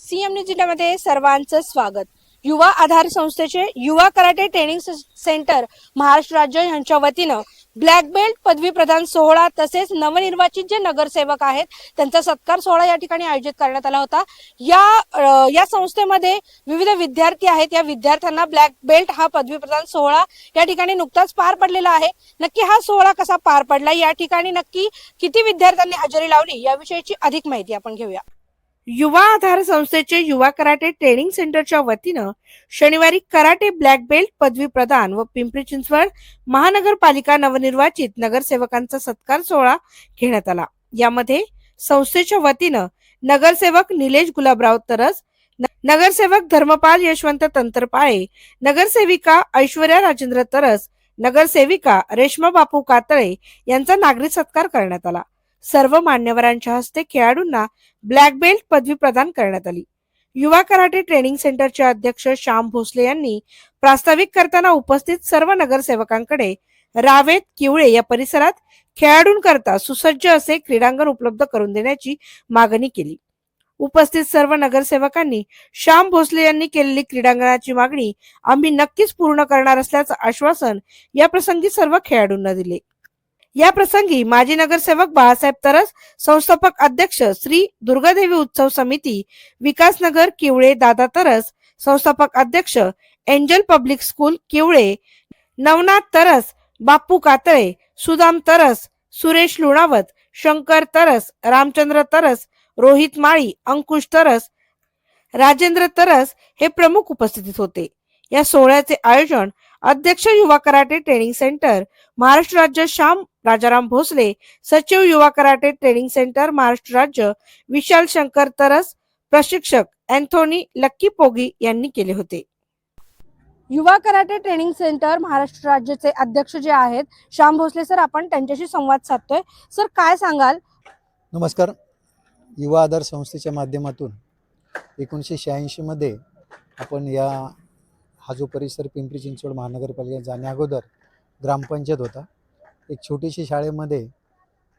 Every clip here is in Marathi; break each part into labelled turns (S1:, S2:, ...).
S1: सीएम न्यूज जिल्ह्यामध्ये सर्वांचं स्वागत। युवा आधार संस्थेचे युवा कराटे ट्रेनिंग सेंटर महाराष्ट्र राज्य यांच्या वतीनं ब्लॅक बेल्ट पदवी प्रदान सोहळा तसेच नवनिर्वाचित जे नगरसेवक आहेत त्यांचा सत्कार सोहळा या ठिकाणी आयोजित करण्यात आला होता। या संस्थेमध्ये विविध विद्यार्थी आहेत। या विद्यार्थ्यांना ब्लॅक बेल्ट हा पदवी प्रदान सोहळा या ठिकाणी नुकताच पार पडलेला आहे। नक्की हा सोहळा कसा पार पडला, या ठिकाणी नक्की किती विद्यार्थ्यांनी हजेरी लावली, याविषयीची अधिक माहिती आपण घेऊया। युवा आधार संस्थेचे युवा कराटे ट्रेनिंग सेंटरच्या वतीनं शनिवारी कराटे ब्लॅक बेल्ट पदवी प्रदान व पिंपरी चिंचवड महानगरपालिका नवनिर्वाचित नगरसेवकांचा सत्कार सोहळा घेण्यात आला। यामध्ये संस्थेच्या वतीनं नगरसेवक निलेश गुलाबराव तरस, नगरसेवक धर्मपाल यशवंत तंत्रपाळे, नगरसेविका ऐश्वर्या राजेंद्र तरस, नगरसेविका रेश्मा बापू कातळे यांचा नागरिक सत्कार करण्यात आला। सर्व मान्यवरांच्या हस्ते खेळाडूंना ब्लॅक बेल्ट पदवी प्रदान करण्यात आली। युवा कराटे ट्रेनिंग सेंटरचे अध्यक्ष श्याम भोसले यांनी प्रास्ताविक करताना उपस्थित सर्व नगरसेवकांकडे रावेत किवळे या परिसरात खेळाडूंकरता सुसज्ज असे क्रीडांगण उपलब्ध करून देण्याची मागणी केली। उपस्थित सर्व नगरसेवकांनी श्याम भोसले यांनी केलेली क्रीडांगणाची मागणी आम्ही नक्कीच पूर्ण करणार असल्याचं आश्वासन या प्रसंगी सर्व खेळाडूंना दिले। या प्रसंगी माजी नगरसेवक बाळासाहेब तरस, संस्थापक अध्यक्ष श्री दुर्गादेवी उत्सव समिती विकासनगर किवळे दादा तरस, संस्थापक अध्यक्ष angel public school Kivale Navnath तरस, बापू कातळे, सुदाम तरस, सुरेश लुणावत, शंकर तरस, रामचंद्र तरस, रोहित माळी, अंकुश तरस, राजेंद्र तरस हे प्रमुख उपस्थित होते। या सोहळ्याचे आयोजन अध्यक्ष युवा कराटे ट्रेनिंग सेंटर महाराष्ट्र राज्य श्याम राजाराम भोसले, सचिव युवा कराटे ट्रेनिंग सेंटर महाराष्ट्र राज्य विशाल शंकर तरस, प्रशिक्षक अँथोनी लक्की पोगी यांनी केले होते। युवा कराटे ट्रेनिंग सेंटर महाराष्ट्र राज्याचे अध्यक्ष जे आहेत श्याम भोसले सर, आपण त्यांच्याशी संवाद साधतोय। सर, काय सांगाल?
S2: नमस्कार। युवा आधार संस्थेच्या माध्यमातून 1986 मध्ये आपण हा जो परिसर पिंपरी चिंचवड महानगरपालिका जाण्या अगोदर ग्रामपंचायत होता, एक छोटीशी शाळेमध्ये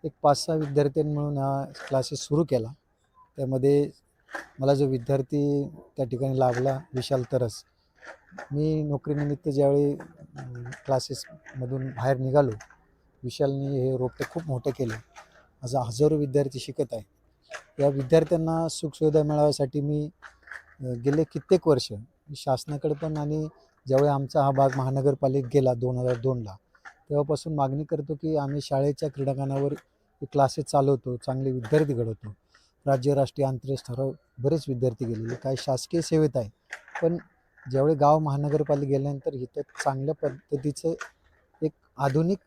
S2: एक 5-6 विद्यार्थी मिळून हा क्लासेस सुरू केला। त्यामध्ये मला जो विद्यार्थी त्या ठिकाणी लाभला विशाल तरस, मी नोकरीनिमित्त ज्यावेळी क्लासेसमधून बाहेर निघालो, विशालनी हे रोपटे खूप मोठे केले। आज हजारो विद्यार्थी शिकत आहे। या विद्यार्थ्यांना सुखसुविधा मिळाव्यासाठी मी गेले कित्येक वर्ष शासनाकडे पण, आणि ज्यावेळी आमचा हा भाग महानगरपालिकेत गेला 2002ला, तेव्हापासून मागणी करतो की आम्ही शाळेच्या क्रीडांगणावर क्लासेस चालवतो, चांगले विद्यार्थी घडवतो। राज्य, राष्ट्रीय, आंतरराष्ट्रीय स्तरावर बरेच विद्यार्थी गेलेले, काही शासकीय सेवेत आहे, पण ज्यावेळी गाव महानगरपालिका गेल्यानंतर इथं चांगल्या पद्धतीचं एक आधुनिक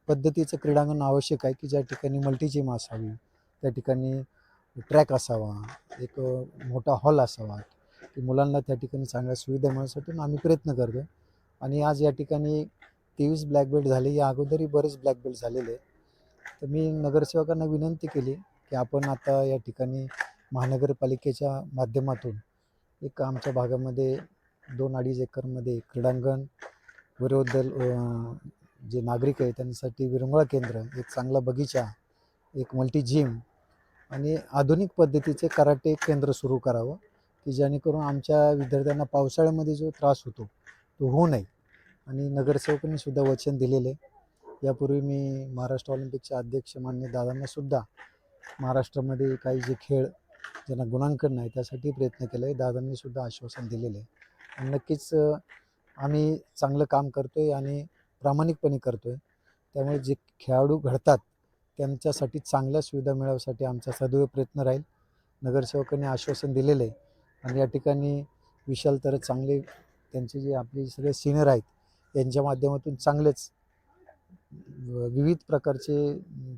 S2: पद्धतीचं क्रीडांगण आवश्यक आहे की ज्या ठिकाणी मल्टीजिम असावी, त्या ठिकाणी ट्रॅक असावा, एक मोठा हॉल असावा, की मुलांना त्या ठिकाणी चांगल्या सुविधा मिळण्यासाठी आम्ही प्रयत्न करतो। आणि आज या ठिकाणी 23 ब्लॅक बेल्ट झाले, या अगोदरही बरेच ब्लॅक बेल्ट झालेले। तर मी नगरसेवकांना विनंती केली की आपण आता या ठिकाणी महानगरपालिकेच्या माध्यमातून एक आमच्या भागामध्ये 2-2.5 एकरमध्ये क्रीडांगण, वयोवृद्ध जे नागरिक आहेत त्यांच्यासाठी विरंगुळा केंद्र, एक चांगला बगीचा, एक मल्टी जिम आणि आधुनिक पद्धतीचे कराटे केंद्र सुरू करावं, की जेणेकरून आमच्या विद्यार्थ्यांना पावसाळ्यामध्ये जो त्रास होतो तो होऊ नये। आणि नगरसेवकांनी सुद्धा वचन दिलेले। यापूर्वी मी महाराष्ट्र ऑलिम्पिकचे अध्यक्ष मान्य दादांनासुद्धा महाराष्ट्रामध्ये काही जे खेळ ज्यांना गुणांकन नाही त्यासाठी प्रयत्न केले आहे, दादांनीसुद्धा आश्वासन दिलेले आहे। आणि नक्कीच आम्ही चांगलं काम करतो आहे आणि प्रामाणिकपणे करतो आहे। त्यामुळे जे खेळाडू घडतात त्यांच्यासाठी चांगल्या सुविधा मिळवण्यासाठी आमचा सदैव प्रयत्न राहील। नगरसेवकांनी आश्वासन दिलेलं आहे आणि या ठिकाणी विशाल तर चांगले त्यांचे जे आपले सगळे सिनियर आहेत यांच्या माध्यमातून चांगलेच विविध प्रकारचे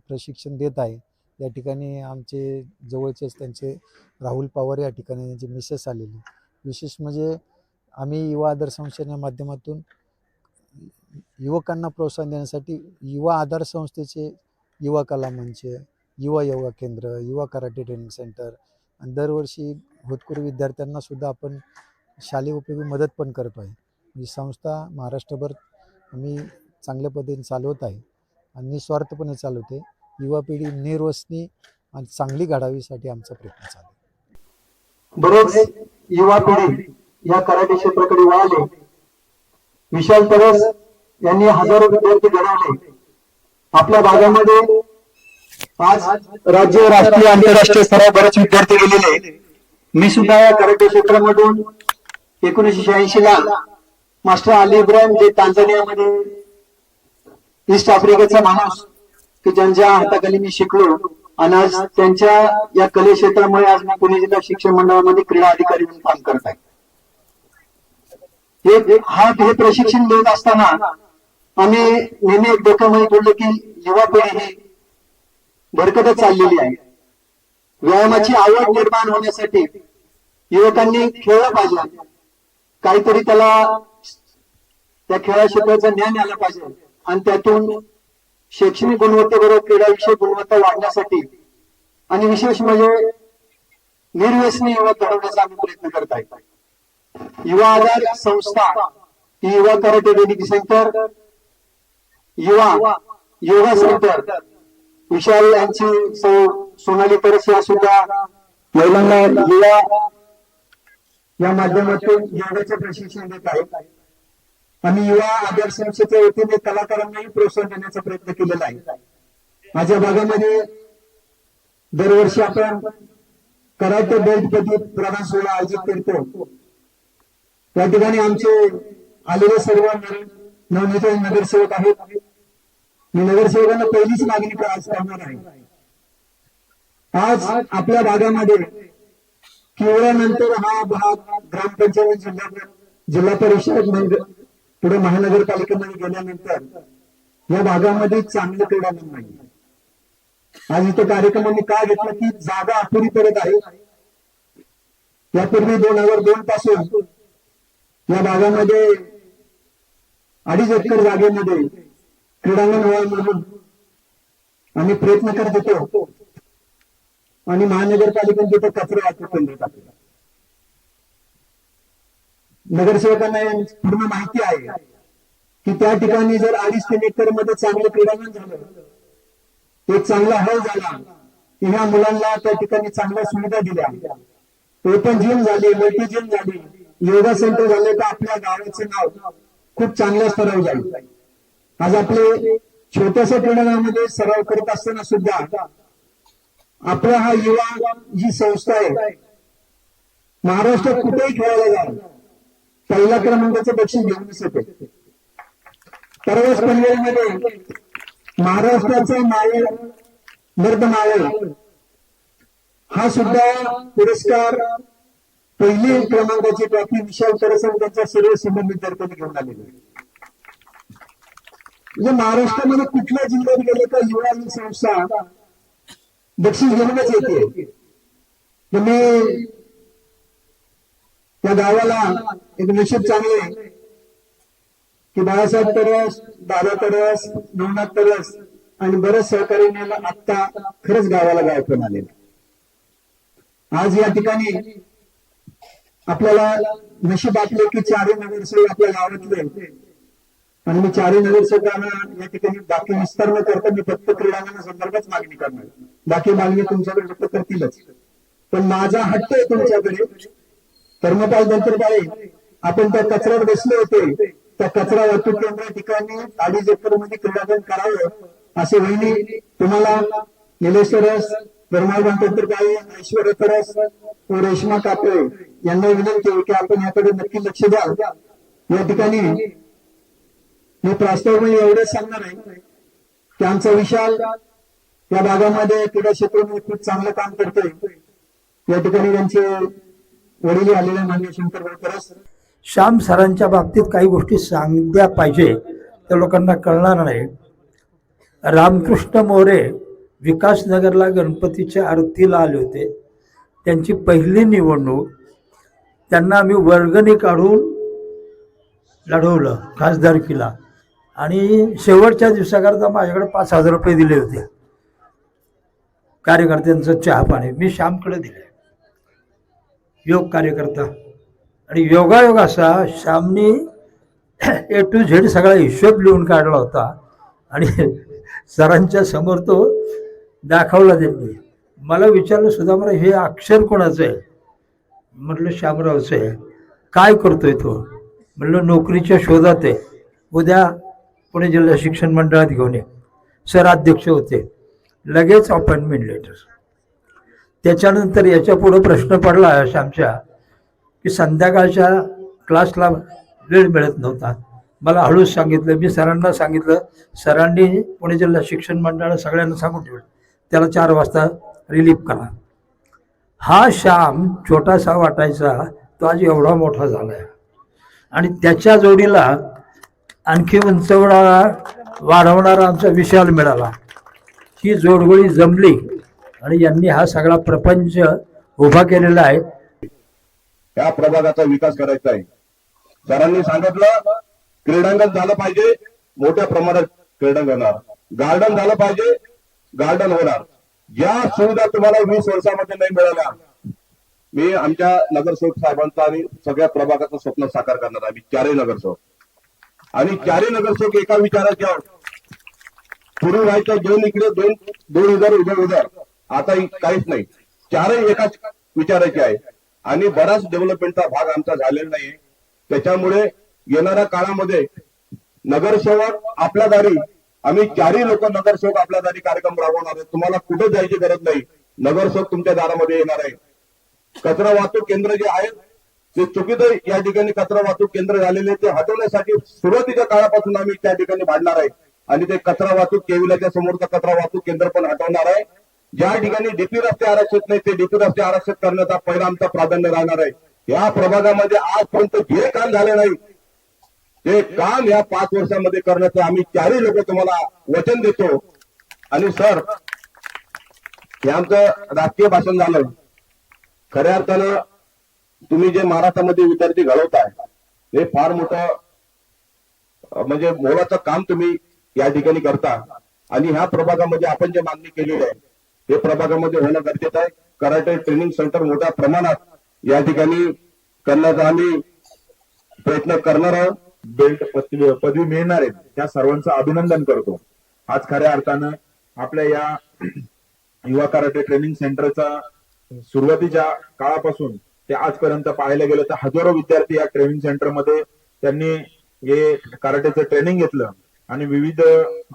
S2: प्रशिक्षण देत आहे। या ठिकाणी आमचे जवळचेच त्यांचे राहुल पवार या ठिकाणी त्यांचे मिसेस आलेले। विशेष म्हणजे आम्ही युवा आधार संस्थेच्या माध्यमातून युवकांना प्रोत्साहन देण्यासाठी युवा आधार संस्थेचे युवा कला मंच, युवा केंद्र, युवा कराटे ट्रेनिंग सेंटर आणि दरवर्षी भूतपूर्व विद्यार्थ्यांना सुद्धा आपण शालेय उपयोगी मदत पण करतो आहे। ही संस्था महाराष्ट्रभर आम्ही चांगल्या पद्धतीने चालवत आहे आणि निस्वार्थपणे चालवते। युवा पिढी निर्व्यसनी आणि चांगली घडावीसाठी आमचा प्रयत्न चालू आहे। बरेच युवा पिढी या कराटे क्षेत्राकडे वळाले. विशाल तरस यांनी हजारो विद्यार्थी घडवले. आपल्या भागामध्ये आज राज्य, राष्ट्रीय, आंतरराष्ट्रीय स्तरावर बरेच विद्यार्थी गेलेले. मी सुद्धा या कराटे क्षेत्रामधून 1986 ला मास्टर अली इब्राहिम, जे टांझानियामध्ये ईस्ट आफ्रिकेचा माणूस की ज्यांच्या हाताखाली मी शिकलो, आणि आज त्यांच्या या कले क्षेत्रामुळे आज मी पुणे जिल्हा शिक्षण मंडळामध्ये क्रीडा अधिकारी म्हणून काम करत आहे. हे प्रशिक्षण देत असताना आम्ही नेहमी एक डोक्यामध्ये बोललो की युवा पिढी ही भरकटत चाललेली आहे. व्यायामाची आवड निर्माण होण्यासाठी युवकांनी खेळलं पाहिजे, काहीतरी त्याला त्या खेळा क्षेत्राचं ज्ञान आलं पाहिजे, आणि त्यातून शैक्षणिक गुणवत्तेबरोबर क्रीडा विषयक गुणवत्ता वाढण्यासाठी आणि विशेष म्हणजे निर्व्यसनी युवक घडवण्याचा आम्ही प्रयत्न करत आहे. युवा आधार संस्था ही युवा कराटे ट्रेनिंग सेंटर, युवा योगा सेंटर, विशाल यांची सोनाली तरस या सुद्धा महिलांना युवा या माध्यमातून योगाचे प्रशिक्षण देत आहेत. आम्ही युवा आधार संस्थेच्या वतीने कलाकारांनाही प्रोत्साहन देण्याचा प्रयत्न केलेला आहे. माझ्या भागामध्ये दरवर्षी आपण कराटे बेल्ट प्रदान सोहळा आयोजित करतो. या ठिकाणी आमचे आलेले सर्व नवनिर्मित नगरसेवक आहेत. मी नगरसेवकांना पहिलीच मागणी आज करणार आहे. आज आपल्या भागामध्ये केवळानंतर हा भाग ग्रामपंचायत, जिल्हा परिषद, पुढे महानगरपालिकेमध्ये गेल्यानंतर या भागामध्ये चांगलं क्रीडांगण नाही. आज इथं कार्यक्रमांनी काय घेतलं की जागा अपुरी पडत आहे. यापूर्वी 2002 पासून या भागामध्ये 2.5 एकर जागेमध्ये क्रीडांगण व्हावं म्हणून आम्ही प्रयत्न करत होतो, आणि महानगरपालिकेने तिथे कचरा वाटप केंद्र टाकलं. नगरसेवकांना पूर्ण माहिती आहे की त्या ठिकाणी जर 2.5-3 एकर मध्ये चांगलं क्रीडांगण झालं, एक चांगला हॉल झाला, ह्या मुलांना त्या ठिकाणी चांगल्या सुविधा दिल्या, ओपन जिम झाली, मल्टी जिम झाली, योगा सेंटर झाले, तर आपल्या गावाचं नाव खूप चांगल्या स्तरावर जाईल. आज आपले छोट्याशा क्रीडांगणामध्ये सराव करत असताना सुद्धा आपला हा युवा जी संस्था आहे, महाराष्ट्रात कुठेही खेळायला जाईल पहिल्या क्रमांकाचं बक्षीस घेऊनच येते. परवाच पनवेलमध्ये महाराष्ट्राचा मावळ मर्द मावळ हा सुद्धा पुरस्कार पहिली क्रमांकाची ट्रॉफी विशाल तरसन त्यांच्या सर्व समोर विद्यार्थ्यांनी घेऊन आलेली. म्हणजे महाराष्ट्रामध्ये कुठल्या जिल्ह्यात गेले का युवा ही संस्था बक्षीस घेऊनच येते. मी त्या गावाला एक नशीब चांगले की बाळासाहेब तरस, दादा तरस, नवनाथ तरस आणि बरेच सहकारी आता खरंच गावाला गायकून आलेले. आज या ठिकाणी आपल्याला नशीब आपले की 4 नगरसेवक आपल्या गावातले, आणि मी 4 नगरसेवकांना या ठिकाणी बाकी विस्तार न करता मी फक्त क्रीडांगणा संदर्भात मागणी करणार. बाकी मागणी तुमच्याकडे व्यक्त करतीलच, पण माझा हट्ट आहे तुमच्याकडे. धर्मपाल दंतरबाळे आपण त्या कचऱ्यात बसले होते, त्या कचरा वाहतूक केंद्रा ठिकाणी 2.5 एकर मध्ये क्रीडांगण करावं असे वहिनी तुम्हाला निलेश तरस, धर्मपाल दंतरबाळे, ऐश्वर्या तरस व रेश्मा कापळे यांना विनंती आहे की आपण याकडे नक्की लक्ष द्या. या ठिकाणी मी प्रास्ताविक एवढंच सांगणार आहे की आमचा विशाल या भागामध्ये क्रीडा क्षेत्रामध्ये खूप चांगलं काम करतोय. या ठिकाणी त्यांचे वडील आलेले मान्य शंकरभाऊ तरस.
S3: श्याम सरांच्या बाबतीत काही गोष्टी सांगल्या पाहिजे त्या लोकांना कळणार नाही. रामकृष्ण मोरे विकासनगरला गणपतीच्या आरतीला आले होते. त्यांची पहिली निवडणूक, त्यांना आम्ही वर्गणी काढून लढवलं खासदारकीला, आणि शेवटच्या दिवसाकरता माझ्याकडे 5,000 रुपये दिले होते कार्यकर्त्यांचं चहा पाणी. मी श्यामकडे दिले, योग कार्यकर्ता, आणि योगायोग असा श्यामनी A to Z सगळा हिशोब लिहून काढला होता आणि सरांच्या समोर तो दाखवला त्यांनी. मला विचारलं, सुद्धा मला हे अक्षर कोणाचं आहे? म्हटलं श्यामराव साहेब काय करतोय तो? म्हटलं नोकरीच्या शोधात आहे, उद्या पुणे जिल्हा शिक्षण मंडळात घेऊन ये. सर अध्यक्ष होते, लगेच अपॉइंटमेंट लेटर. त्याच्यानंतर याच्या पुढे प्रश्न पडला श्यामच्या की संध्याकाळच्या क्लासला वेळ मिळत नव्हता. मला हळूच सांगितलं, मी सरांना सांगितलं, सरांनी पुणे जिल्हा शिक्षण मंडळाला सगळ्यांना सांगून ठेवलं त्याला 4 वाजता रिलीफ करा. हा श्याम छोटासा वाटायचा, तो आज एवढा मोठा झाला आहे. आणि त्याच्या जोडीला आणखी उंचवणारा वाढवणारा आमचा विशाल मिळाला. ही जोडगोळी जमली आणि यांनी हा सगळा प्रपंच उभा केलेला आहे.
S4: या प्रभागाचा विकास करायचा आहे. सरांनी सांगितलं क्रीडांगण झालं पाहिजे, मोठ्या प्रमाणात क्रीडांगण होणार, गार्डन झालं पाहिजे, गार्डन होणार. ज्या सुविधा तुम्हाला 20 वर्षामध्ये नाही मिळाल्या, मी आमच्या नगरसेवक साहेबांचं आणि सगळ्या प्रभागाचं स्वप्न साकार करणार. आम्ही 4 नगरसेवक आणि 4 नगरसेवक एका विचाराचे आहोत. पूर्वी व्हायचं 2 इकडे 2 उधर, आता काहीच नाही. 4 एकाच विचाराचे आहे आणि बराच डेव्हलपमेंटचा भाग आमचा झालेला नाही. त्याच्यामुळे येणाऱ्या काळामध्ये नगरसेवक आपल्या दारी, आम्ही 4 लोक नगरसेवक आपल्या दारी कार्यक्रम राबवणार आहेत. तुम्हाला कुठे जायची गरज नाही, नगरसेवक तुमच्या दारामध्ये येणार आहे. कचरा वाहतूक केंद्र जे आहेत ते चुकीचं या ठिकाणी कचरा वाहतूक केंद्र झालेले, ते हटवण्यासाठी सुरुवातीच्या काळापासून आम्ही त्या ठिकाणी भांडणार आहे आणि ते कचरा वाहतूक केविलाच्या समोरचं कचरा वाहतूक केंद्र पण हटवणार आहे. ज्या ठिकाणी डीपी रस्ते आरक्षित नाही, ते डीपी रस्ते आरक्षित करण्याचा पहिला आमचा प्राधान्य राहणार आहे. या प्रभागामध्ये आजपर्यंत जे काम झाले नाही ते काम या 5 वर्षामध्ये करण्याचं आम्ही 4 लोक तुम्हाला वचन देतो. आणि सर, हे आमचं राजकीय भाषण झालं. खऱ्या अर्थानं तुम्ही जे महाराष्ट्रामध्ये विद्यार्थी घडवताय हे फार मोठं म्हणजे मोलाचं काम तुम्ही या ठिकाणी करता. आणि ह्या प्रभागामध्ये आपण जे मागणी केलेली आहे हे प्रभागामध्ये होणं गरजेचं आहे. कराटे ट्रेनिंग सेंटर मोठ्या प्रमाणात या ठिकाणी करण्याचा आम्ही प्रयत्न करणार आहोत.
S5: बेल्ट पदवी मिळणार आहेत त्या सर्वांचं अभिनंदन करतो. आज खऱ्या अर्थानं आपल्या या युवा कराटे ट्रेनिंग सेंटरचा सुरुवातीच्या काळापासून ते आजपर्यंत पाहायला गेलं तर हजारो विद्यार्थी या ट्रेनिंग सेंटरमध्ये त्यांनी हे कराटेचं ट्रेनिंग घेतलं आणि विविध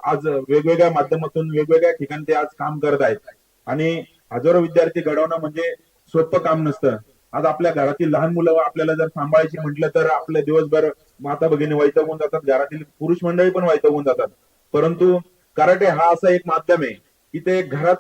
S5: आज वेगवेगळ्या माध्यमातून वेगवेगळ्या ठिकाणी ते आज काम करत आहेत. आणि हजारो विद्यार्थी घडवणं म्हणजे सोपं काम नसतं. आज आपल्या घरातील लहान मुलं आपल्याला जर सांभाळायची म्हटलं तर आपल्या दिवसभर माता भगिनी वैतागून जातात, घरातील पुरुष मंडळी पण वैतागून जातात. परंतु कराटे हा असा एक माध्यम आहे की ते घरात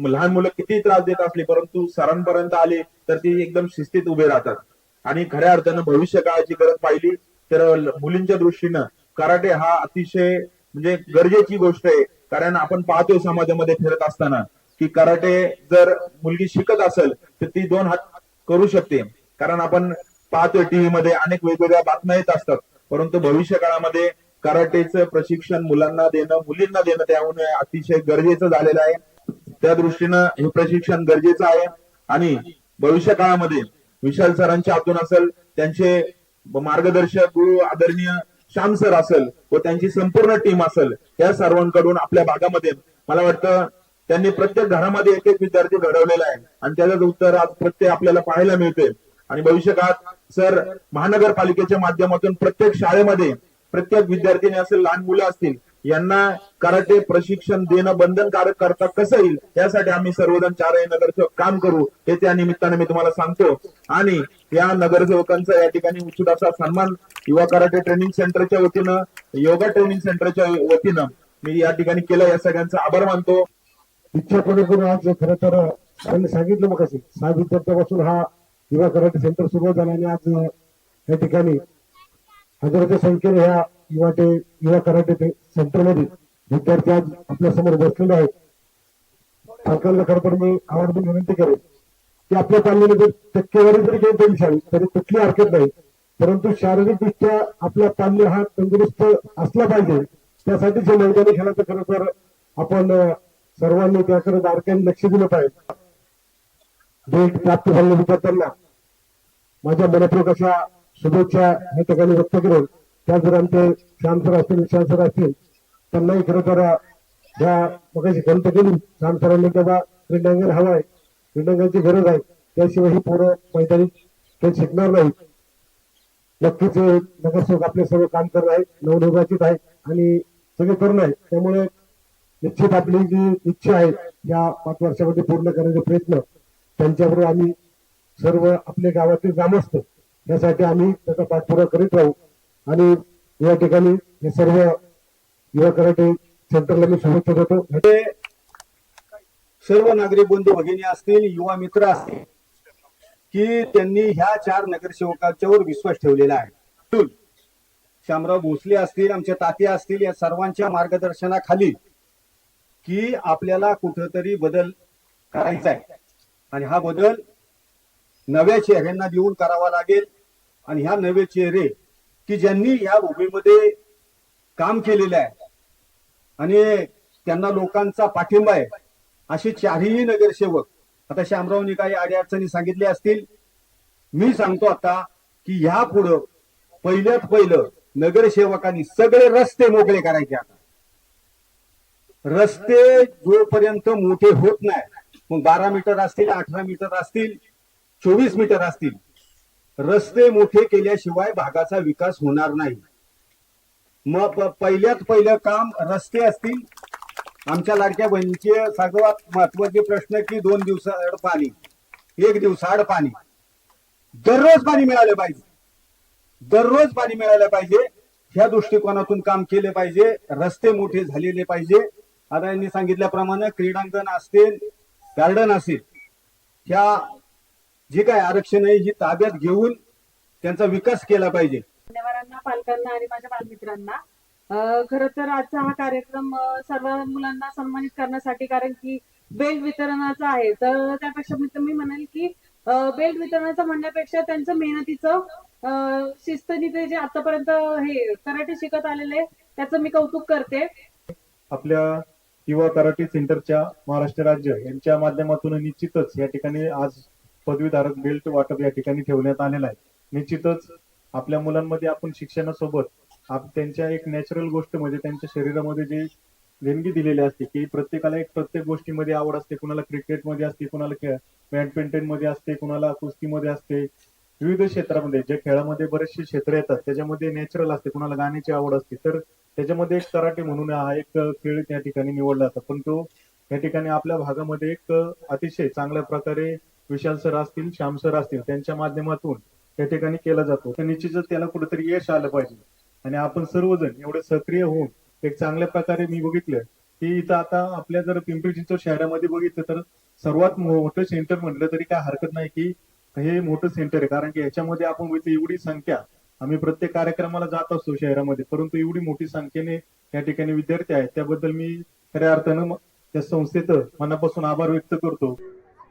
S5: लहान मुलं किती त्रास देत असली परंतु सरांपर्यंत आली तर ती एकदम शिस्तीत उभे राहतात. आणि खऱ्या अर्थानं भविष्य काळाची गरज पाहिली तर मुलींच्या दृष्टीनं कराटे हा अतिशय म्हणजे गरजेची गोष्ट आहे. कारण आपण पाहतोय समाजामध्ये फिरत असताना की कराटे जर मुलगी शिकत असेल तर ती 2 हात करू शकते. कारण आपण पाहतोय टीव्ही मध्ये अनेक वेगवेगळ्या बातम्या येत असतात. परंतु भविष्य काळामध्ये कराटेचं प्रशिक्षण मुलांना देणं, मुलींना देणं त्यामुळे अतिशय गरजेचं झालेलं आहे. त्या दृष्टीनं हे प्रशिक्षण गरजेचं आहे. आणि भविष्य काळामध्ये विशाल सरांच्या हातून असेल, त्यांचे मार्गदर्शक गुरु आदरणीय श्याम सर असेल व त्यांची संपूर्ण टीम असेल, या सर्वांकडून आपल्या भागामध्ये मला वाटतं त्यांनी प्रत्येक घरामध्ये एक एक विद्यार्थी घडवलेला आहे आणि त्याचं उत्तर आज प्रत्येक आपल्याला पाहायला मिळते. आणि भविष्यकाळात सर महानगरपालिकेच्या माध्यमातून प्रत्येक शाळेमध्ये प्रत्येक विद्यार्थीने असेल, लहान मुलं असतील, यांना कराटे प्रशिक्षण देणं बंधनकारक करता कसं येईल यासाठी आम्ही सर्वजण 4 नगरसेवक काम करू हे त्या निमित्ताने मी तुम्हाला सांगतो. आणि या नगरसेवकांचा या ठिकाणी उचित असा सन्मान युवा कराटे ट्रेनिंग सेंटरच्या वतीनं, योगा ट्रेनिंग सेंटरच्या वतीनं मी या ठिकाणी केलं. या सगळ्यांचा आभार मानतो.
S6: इच्छा करून आज खरं तर त्यांनी सांगितलं मग असे 6 विद्यार्थ्यापासून हा युवा कराटे सेंटर सुरू झाला आणि आज या ठिकाणी हजारोच्या संख्येने ह्या युवा कराटे सेंटरमध्ये विद्यार्थी आज आपल्या समोर बसलेले आहेत. सरकारला खरं तर मी आवर्जून विनंती करेन की आपल्या तालमीने जर टक्केवारी जरी काही कमी झाली तरी कुठली हरकत नाही, परंतु शारीरिकदृष्ट्या आपला ताल्य हा तंदुरुस्त असला पाहिजे. त्यासाठी जे मैदानी खेळाचं खरं तर आपण सर्वांनी त्याकडे बारकाईने लक्ष दिलं पाहिजे. बेल्ट प्राप्त झालेल्या विद्यार्थ्यांना माझ्या मनपूर्वक अशा शुभेच्छा या ठिकाणी व्यक्त करून, त्याचबरोबर आमचे श्याम सर असतील, विशाल सर असतील, त्यांनाही खरं तर ह्या मगाशी खंत केली श्याम सरांनी तेव्हा क्रीडांगण हवं आहे, क्रीडांगणाची गरज आहे, त्याशिवाय ही पोरं मैदानी ते शिकणार नाहीत. नक्कीच नगरसेवक आपले सर्व काम करत आहेत, नवनिर्वाचित आहेत आणि सगळे तरुण आहेत. त्यामुळे निश्चित आपली जी इच्छा आहे या 5 वर्षामध्ये पूर्ण करण्याचे प्रयत्न त्यांच्याबरोबर आम्ही सर्व आपले गावातील ग्रामस्थ यासाठी आम्ही त्याचा पाठपुरावा करीत राहू. आणि या ठिकाणी हे सर्व युवा कराटे सेंटरला मी शुभेच्छा देतो.
S7: सर्व नागरिक बंधू भगिनी असतील, युवा मित्र असतील, की त्यांनी ह्या 4 नगरसेवकांच्यावर विश्वास ठेवलेला आहे. शामराव भोसले असतील, आमच्या तात्या असतील, या सर्वांच्या मार्गदर्शनाखाली की आपल्याला कुठंतरी बदल करायचा आहे आणि हा बदल नव्या चेहऱ्यांना देऊन करावा लागेल. आणि ह्या नवे चेहरे की ज्यांनी ह्या भूमीमध्ये काम केलेलं आहे आणि त्यांना लोकांचा पाठिंबा आहे, असे 4ही नगरसेवक. आता शामरावनी काही अडचणी सांगितल्या असतील, मी सांगतो आता की ह्या पुढं पहिल्यात पहिलं नगरसेवकांनी सगळे रस्ते मोकळे करायचे. आता रस्ते जोपर्यंत मोठे होत नाही, मग 12 मीटर असतील, 18 मीटर असतील, 24 मीटर असतील, रस्ते मोठे केल्याशिवाय भागाचा विकास होणार नाही. मग पहिल्यात पहिलं काम रस्ते असतील. आमच्या लाडक्या बहिणीचे सर्वात महत्वाचे प्रश्न की 2 दिवसाआड पाणी, 1 दिवसाआड पाणी, दररोज पाणी मिळालं पाहिजे, दररोज पाणी मिळालं पाहिजे. ह्या दृष्टिकोनातून काम केले पाहिजे. रस्ते मोठे झालेले पाहिजे. आता यांनी सांगितल्याप्रमाणे क्रीडांगण असतील, गार्डन असेल, ह्या जे काय आरक्षण आहे ही ताब्यात घेऊन त्यांचा विकास केला पाहिजे.
S8: मान्यवरांना, पालकांना आणि माझ्या बालमित्रांना खरं तर आजचा हा कार्यक्रम सर्व मुलांना सन्मानित करण्यासाठी, कारण की बेल्ट वितरणाचा आहे, तर त्यापेक्षा मी म्हणेल की बेल्ट वितरणाचं म्हणण्यापेक्षा त्यांचं मेहनतीचं शिस्तनी ते जे आतापर्यंत हे कराटे शिकत आलेले त्याचं मी कौतुक करते.
S5: आपल्या युवा कराटे सेंटरच्या महाराष्ट्र राज्य यांच्या माध्यमातून निश्चितच या ठिकाणी आज पदवीधारक बेल्ट वाटप या ठिकाणी ठेवण्यात आलेला आहे. निश्चितच आपल्या मुलांमध्ये आपण शिक्षणासोबत त्यांच्या एक नॅचरल गोष्ट म्हणजे त्यांच्या शरीरामध्ये जे देणगी दिलेली असते की प्रत्येकाला एक प्रत्येक गोष्टीमध्ये आवड असते. कुणाला क्रिकेटमध्ये असते, कुणाला बॅडमिंटन मध्ये असते, कुणाला कुस्तीमध्ये असते. विविध क्षेत्रामध्ये जे खेळामध्ये बरेचसे क्षेत्र येतात त्याच्यामध्ये नॅचरल असते, कुणाला गाण्याची आवड असते. तर त्याच्यामध्ये एक कराटे म्हणून हा एक खेळ त्या ठिकाणी निवडला जातो. पण तो या ठिकाणी आपल्या भागामध्ये एक अतिशय चांगल्या प्रकारे विशाल सर असतील, श्याम सर असतील, त्यांच्या माध्यमातून या ठिकाणी केला जातो. तर निश्चितच त्याला कुठेतरी यश आलं पाहिजे आणि आपण सर्वजण एवढे सक्रिय होऊन एक चांगल्या प्रकारे मी बघितलं की इथं आता आपल्या जर पिंपरी चिंचवड शहरामध्ये बघितलं तर सर्वात मोठं सेंटर म्हटलं तरी काय हरकत नाही की हे मोठं सेंटर आहे. कारण की ह्याच्यामध्ये आपण बघितलं एवढी संख्या, आम्ही प्रत्येक कार्यक्रमाला जात असतो शहरामध्ये, परंतु एवढी मोठी संख्येने या ठिकाणी विद्यार्थी आहेत, त्याबद्दल मी खऱ्या अर्थानं त्या संस्थेचं मनापासून आभार व्यक्त करतो.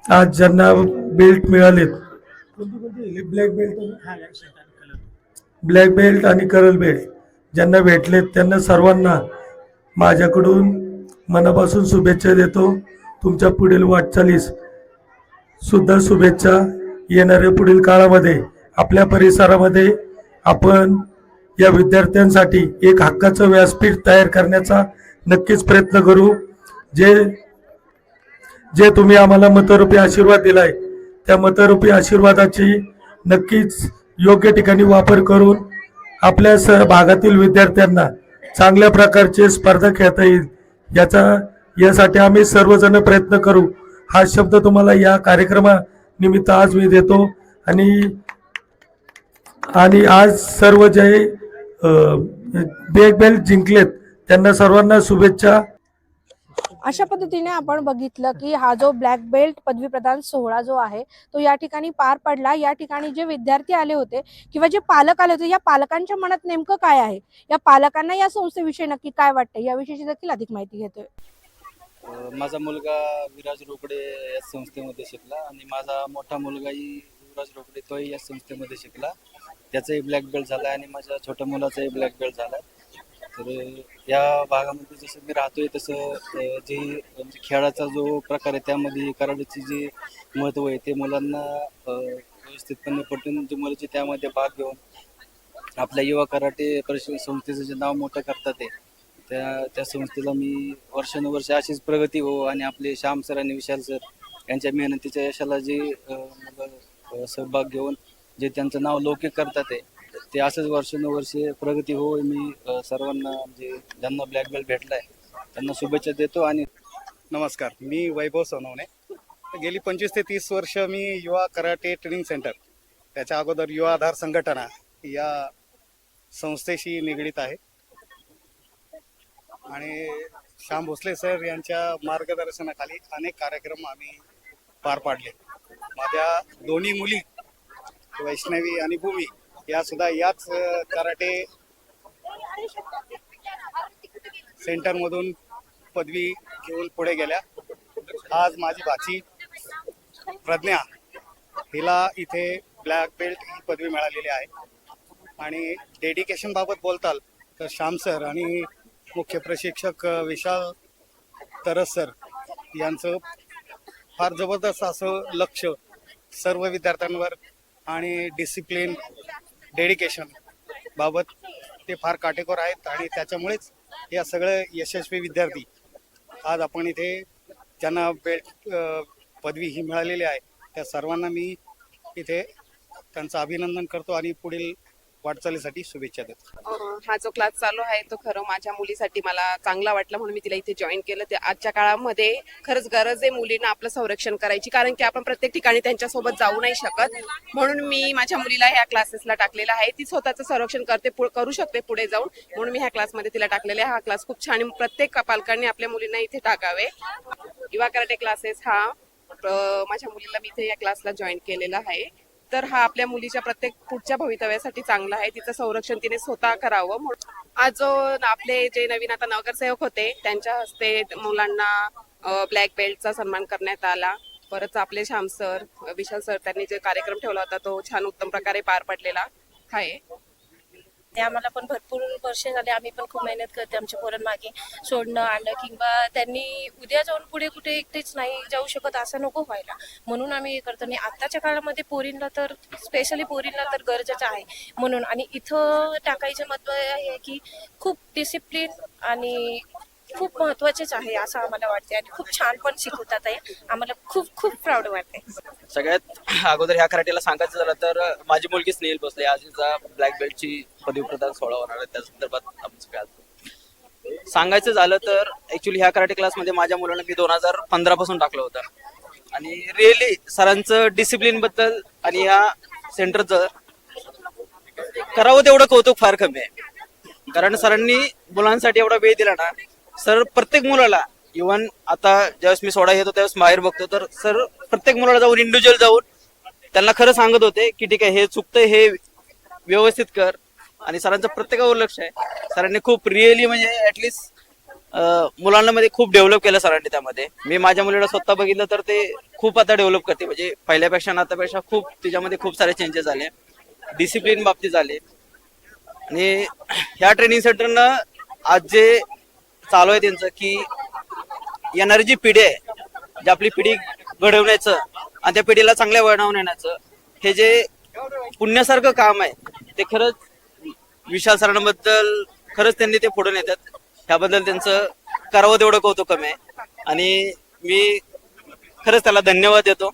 S3: आज ज्यांना बेल्ट मिळालेत, ब्लॅक बेल्ट आणि करल बेल्ट ज्यांना भेटलेत त्यांना सर्वांना माझ्याकडून मनापासून शुभेच्छा देतो. तुमच्या पुढील वाटचालीस सुद्धा शुभेच्छा. येणाऱ्या पुढील काळामध्ये आपल्या परिसरामध्ये आपण या विद्यार्थ्यांसाठी एक हक्काचं व्यासपीठ तयार करण्याचा नक्कीच प्रयत्न करू. जे तुम्ही आम्हाला मतरूपी आशीर्वाद दिलाय त्या मतरूपी आशीर्वादाची नक्कीच योग्य ठिकाणी वापर करून आपल्या भागातील विद्यार्थ्यांना चांगल्या प्रकारचे स्पर्धा खेळता येईल यासाठी आम्ही सर्वजण प्रयत्न करू. हा शब्द तुम्हाला या कार्यक्रमानिमित्त आज मी देतो. आणि आज सर्व जे ब्लॅक बेल्ट जिंकलेत त्यांना सर्वांना शुभेच्छा.
S1: अशा पद्धतीने आपण बघितलं की हा जो ब्लॅक बेल्ट पदवी प्रदान सोहळा जो आहे तो या ठिकाणी पार पडला. या ठिकाणी जे विद्यार्थी आले होते किंवा जे पालक आले होते, या पालकांच्या मनात नेमकं काय आहे, या पालकांना या संस्थेविषयी नक्की काय वाटतं, याविषयी देखील अधिक माहिती घेतोय.
S9: माझा मुलगा विराज रोकडे या संस्थेमध्ये शिकला आणि माझा मोठा मुलगाही युवराज रोकडे तोही या संस्थेमध्ये शिकला. त्याचाही ब्लॅक बेल्ट झाला आणि माझ्या छोट्या मुलाचाही ब्लॅक बेल्ट झाला. तर या भागामध्ये जसं मी राहतोय तसं जे म्हणजे खेळाचा जो प्रकार आहे त्यामध्ये कराटेचे जे महत्त्व आहे ते मुलांना व्यवस्थितपणे पटून जे मुलं त्यामध्ये भाग घेऊन आपल्या युवा कराटे प्रशिक्षण संस्थेचं जे नाव मोठं करतात आहे त्या संस्थेला मी वर्षानुवर्ष अशीच प्रगती हो आणि आपले श्याम सर आणि विशाल सर यांच्या मेहनतीच्या यशाला जे सहभाग घेऊन जे त्यांचं नाव लौकिक करतात ते असंच वर्षानुवर्षे प्रगती हो. मी सर्वांना म्हणजे ज्यांना ब्लॅक बेल्ट भेटलाय त्यांना शुभेच्छा देतो. आणि
S10: नमस्कार, मी वैभव सोनवणे. गेली 25 ते 30 वर्ष मी युवा कराटे ट्रेनिंग सेंटर, त्याच्या अगोदर युवा आधार संघटना या संस्थेशी निगडीत आहे आणि श्याम भोसले सर यांच्या मार्गदर्शनाखाली अनेक कार्यक्रम आम्ही पार पाडले. माझ्या दोन्ही मुली वैष्णवी आणि भूमी या सुद्धा याच कराटे सेंटरमधून पदवी घेऊन पुढे गेल्या. आज माझी भाची प्रज्ञा हिला इथे ब्लॅक बेल्ट ही पदवी मिळालेली आहे. आणि डेडिकेशन बाबत बोलताल तर श्याम सर आणि मुख्य प्रशिक्षक विशाल तरस सर यांचं फार जबरदस्त असं लक्ष सर्व विद्यार्थ्यांवर आणि डिसिप्लिन डेडिकेशन बाबत ते फार काटेकोर आहेत. आणि त्याच्यामुळेच या सगळे यशस्वी विद्यार्थी आज आपण इथे ज्यांना बेल्ट पदवी ही मिळालेली आहे त्या सर्वांना मी इथे त्यांचं अभिनंदन करतो आणि पुढील वाटचालीसाठी शुभेच्छा देतो.
S11: हा जो क्लास चालू आहे तो खरं माझ्या मुलीसाठी मला चांगला वाटला म्हणून मी तिला इथे जॉईन केलं. ते आजच्या काळामध्ये खरंच गरज आहे मुलींना आपलं संरक्षण करायची, कारण की आपण प्रत्येक ठिकाणी त्यांच्यासोबत जाऊ नाही शकत. म्हणून मी माझ्या मुलीला ह्या क्लासेसला टाकलेला आहे. ती स्वतःचं संरक्षण करू शकते पुढे जाऊन, म्हणून मी ह्या क्लासमध्ये तिला टाकलेला आहे. हा क्लास खूप छान, प्रत्येक पालकांनी आपल्या मुलींना इथे टाकावे. युवा कराटे क्लासेस हा माझ्या मुलीला मी इथे या क्लासला जॉईन केलेला आहे. तर हा आपल्या मुलीच्या प्रत्येक पुढच्या भवितव्यासाठी चांगला आहे. तिचं संरक्षण तिने स्वतः करावं. आज जो आपले जे नवीन आता नगरसेवक होते त्यांच्या हस्ते मुलांना ब्लॅक बेल्टचा सन्मान करण्यात आला. परत आपले श्याम सर, विशाल सर त्यांनी जे कार्यक्रम ठेवला होता तो छान उत्तम प्रकारे पार पडलेला आहे.
S12: ते आम्हाला पण भरपूर वर्ष झाले, आम्ही पण खूप मेहनत करते आमच्या पोरांमागे. सोडणं आणणं किंवा त्यांनी उद्या जाऊन पुढे कुठे एकटेच नाही जाऊ शकत असं नको व्हायला, म्हणून आम्ही हे करतो. आणि आताच्या काळामध्ये पोरींना तर स्पेशली पोरींना तर गरजेचं आहे म्हणून. आणि इथं टाकायचं महत्व आहे की खूप डिसिप्लिन आणि खूप महत्वाचेच आहे असं आम्हाला वाटते. आणि खूप छान पण शिकवतात आहे, आम्हाला खूप खूप प्राऊड वाटते.
S13: सगळ्यात अगोदर ह्या कराटेला सांगायचं झालं तर माझी मुलगी स्नेहल भोसले आज तिचा ब्लॅक बेल्टची पदवी प्रदान सोहळा होणार आहे, त्या संदर्भात आमचं सांगायचं झालं तर ऍक्च्युली ह्या कराटे क्लासमध्ये माझ्या मुलांना मी 2015 पासून टाकलं होतं. आणि रिअली सरांचं डिसिप्लिन बद्दल आणि ह्या सेंटरचं करावं तेवढं कौतुक फार कमी आहे. कारण सरांनी मुलांसाठी एवढा वेळ दिला ना. सर प्रत्येक मुलाला इव्हन आता ज्यावेळेस मी सोडा येतो त्यावेळेस बाहेर बघतो तर सर प्रत्येक मुलाला जाऊन इंडिव्हिज्युअल जाऊन त्यांना खरं सांगत होते की ठीक आहे हे चुकतंय हे व्यवस्थित कर. आणि सरांचं प्रत्येकावर लक्ष आहे. सरांनी खूप रिअली म्हणजे ऍटलिस्ट मुलांना मध्ये खूप डेव्हलप केलं सरांनी त्यामध्ये. मी माझ्या मुलीला स्वतः बघितलं तर ते खूप आता डेव्हलप करते, म्हणजे पहिल्यापेक्षा आणि आतापेक्षा खूप तिच्यामध्ये खूप सारे चेंजेस झाले, डिसिप्लिन बाबतीत झाले. आणि ह्या ट्रेनिंग सेंटरनं आज जे चालू आहे त्यांचं की येणारी जी पिढी आहे, जी आपली पिढी घडवण्याचं आणि त्या पिढीला चांगल्या वळणावर नेण्याचं हे जे पुण्यासारखं काम आहे ते खरंच विशाल सरांबद्दल खरंच त्यांनी ते पुढे नेतात. त्याबद्दल त्यांचं करावं तेवढं कौतुक कमी आहे आणि मी खरंच त्याला धन्यवाद देतो.